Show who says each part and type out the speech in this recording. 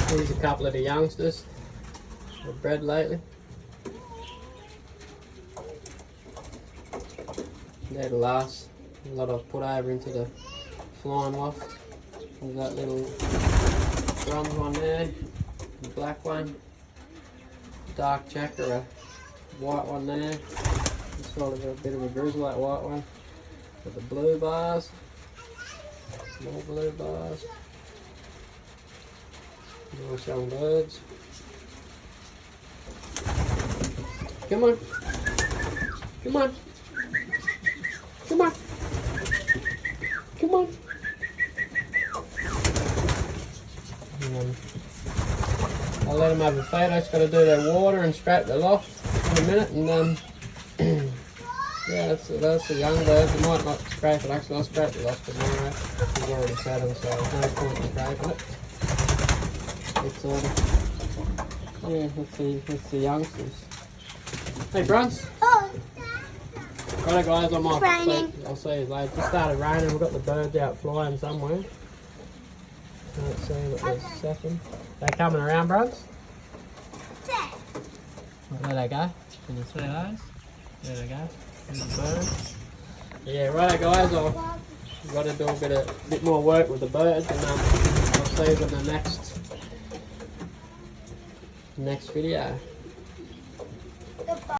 Speaker 1: Here's a couple of the youngsters I've bred lately. They're the last lot I've put over into the flying loft. There's that little bronze one there, the black one, dark checker, a white one there. It's got a bit of a drizzle, that white one. Got the blue bars, small blue bars. Nice young birds. Come on. Come on. Come on. Come on. I'll let them have a feed. I just got to do their water and scrape the loft in a minute, and yeah, that's the young birds. I might not scrape it. Actually, I'll scrape the loft tomorrow. We've already fed them, so there's no point in scraping it. It's yeah, that's the youngsters. Hey, Bruns.
Speaker 2: Oh.
Speaker 1: Right, guys, I'm off.
Speaker 2: Raining.
Speaker 1: I'll see you later. It started raining. We've got the birds out flying somewhere. Can't see what they're second. They're coming around, Bruns. There they go. Can you see those? There they go. There's the birds. Yeah, right, guys. I've got to do a bit more work with the birds, and I'll see you in the next video.